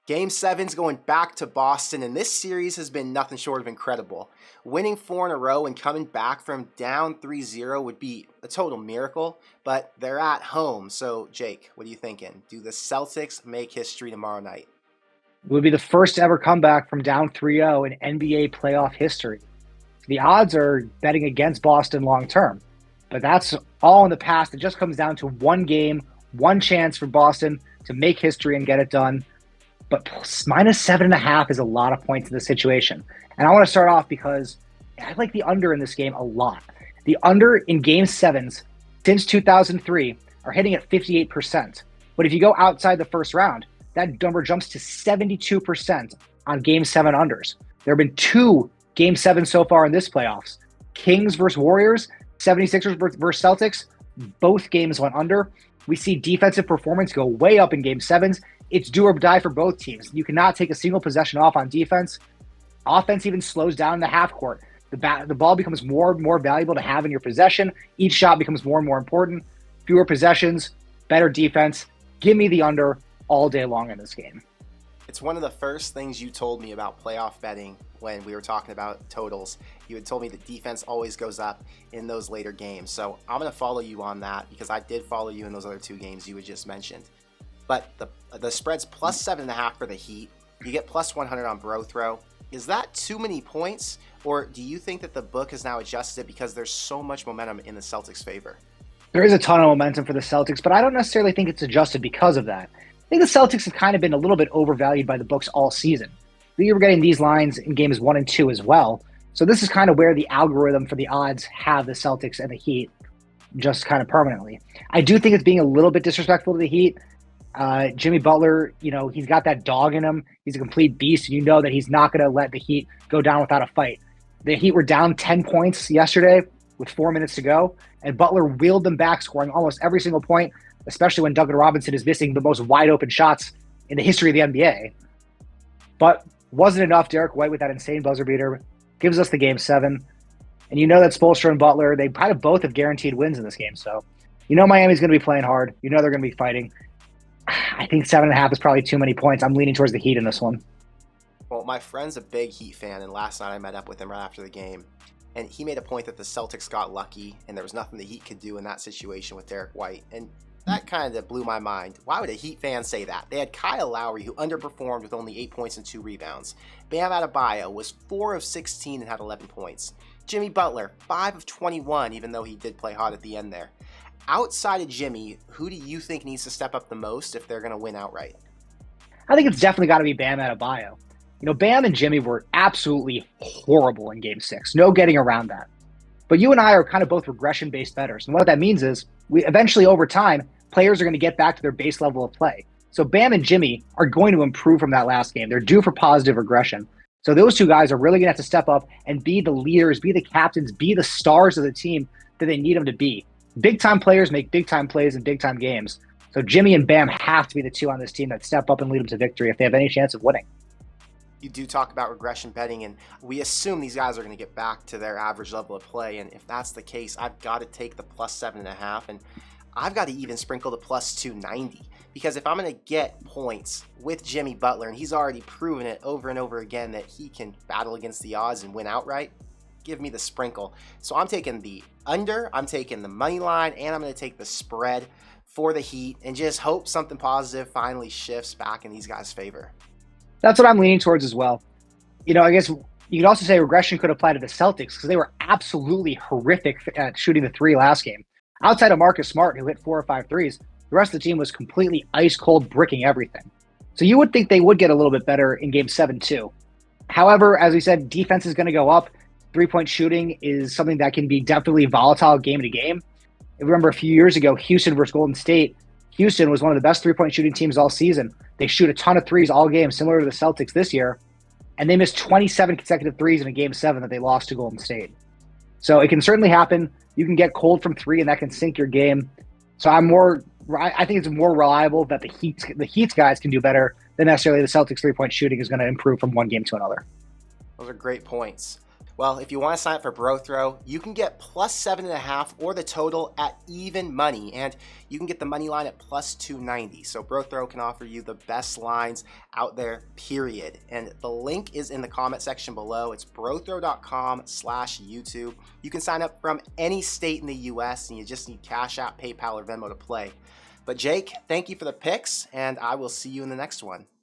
Game 7's going back to Boston, and this series has been nothing short of incredible. Winning 4 in a row and coming back from down 3-0 would be a total miracle, but they're at home. So, Jake, what are you thinking? Do the Celtics make history tomorrow night? It would be the first to ever comeback from down 3-0 in NBA playoff history. The odds are betting against Boston long term, but that's all in the past. It just comes down to one game, one chance for Boston to make history and get it done. But -7.5 is a lot of points in this situation. And I want to start off because I like the under in this game a lot. The under in game 7s since 2003 are hitting at 58%. But if you go outside the first round, that number jumps to 72% on game 7 unders. There have been 2 game 7 so far in this playoffs. Kings versus Warriors, 76ers versus Celtics. Both games went under. We see defensive performance go way up in game 7s. It's do or die for both teams. You cannot take a single possession off on defense. Offense even slows down in the half court. The ball becomes more and more valuable to have in your possession. Each shot becomes more and more important. Fewer possessions, better defense. Give me the under all day long in this game. It's one of the first things you told me about playoff betting when we were talking about totals. You had told me that defense always goes up in those later games. So I'm going to follow you on that because I did follow you in those other 2 games you had just mentioned. But the spread's +7.5 for the Heat. You get +100 on BroThrow. Is that too many points, or do you think that the book has now adjusted because there's so much momentum in the Celtics' favor? There is a ton of momentum for the Celtics, but I don't necessarily think it's adjusted because of that. I think the Celtics have kind of been a little bit overvalued by the books all season. We were getting these lines in games 1 and 2 as well. So this is kind of where the algorithm for the odds have the Celtics and the Heat just kind of permanently. I do think it's being a little bit disrespectful to the Heat. Jimmy Butler, he's got that dog in him. He's a complete beast. You know that he's not going to let the Heat go down without a fight. The Heat were down 10 points yesterday with 4 minutes to go, and Butler wheeled them back, scoring almost every single point, especially when Duncan Robinson is missing the most wide open shots in the history of the NBA. But wasn't enough. Derek White with that insane buzzer beater gives us the game 7. And you know that Spoelstra and Butler, they kind of both have guaranteed wins in this game. So Miami's going to be playing hard. They're going to be fighting. I think 7.5 is probably too many points. I'm leaning towards the Heat in this one. Well, my friend's a big Heat fan, and last night I met up with him right after the game. And he made a point that the Celtics got lucky, and there was nothing the Heat could do in that situation with Derek White. And that kind of blew my mind. Why would a Heat fan say that? They had Kyle Lowry, who underperformed with only 8 points and 2 rebounds. Bam Adebayo was 4 of 16 and had 11 points. Jimmy Butler, 5 of 21, even though he did play hot at the end there. Outside of Jimmy, who do you think needs to step up the most if they're going to win outright? I think it's definitely got to be Bam Adebayo. Bam and Jimmy were absolutely horrible in Game 6. No getting around that. But you and I are kind of both regression-based bettors. And what that means is we eventually, over time, players are going to get back to their base level of play. So Bam and Jimmy are going to improve from that last game. They're due for positive regression. So those 2 guys are really going to have to step up and be the leaders, be the captains, be the stars of the team that they need them to be. Big-time players make big-time plays in big-time games. So Jimmy and Bam have to be the 2 on this team that step up and lead them to victory if they have any chance of winning. You do talk about regression betting, and we assume these guys are going to get back to their average level of play. And if that's the case, I've got to take the +7.5, and I've got to even sprinkle the +290. Because if I'm going to get points with Jimmy Butler, and he's already proven it over and over again that he can battle against the odds and win outright, give me the sprinkle. So I'm taking the under, I'm taking the money line, and I'm going to take the spread for the Heat and just hope something positive finally shifts back in these guys' favor. That's what I'm leaning towards as well. I guess you could also say regression could apply to the Celtics because they were absolutely horrific at shooting the 3 last game. Outside of Marcus Smart, who hit 4 or 5 threes, the rest of the team was completely ice-cold bricking everything. So you would think they would get a little bit better in Game 7 too. However, as we said, defense is going to go up. 3-point shooting is something that can be definitely volatile game to game. I remember a few years ago, Houston versus Golden State. Houston was one of the best 3-point shooting teams all season. They shoot a ton of threes all game, similar to the Celtics this year. And they missed 27 consecutive threes in a Game 7 that they lost to Golden State. So it can certainly happen. You can get cold from 3, and that can sink your game. So I think it's more reliable that the Heat's guys can do better than necessarily the Celtics 3-point shooting is going to improve from one game to another. Those are great points. Well, if you want to sign up for BroThrow, you can get plus 7.5 or the total at even money, and you can get the money line at plus 290. So BroThrow can offer you the best lines out there, period. And the link is in the comment section below. It's brothrow.com/YouTube. You can sign up from any state in the US, and you just need Cash App, PayPal, or Venmo to play. But Jake, thank you for the picks, and I will see you in the next one.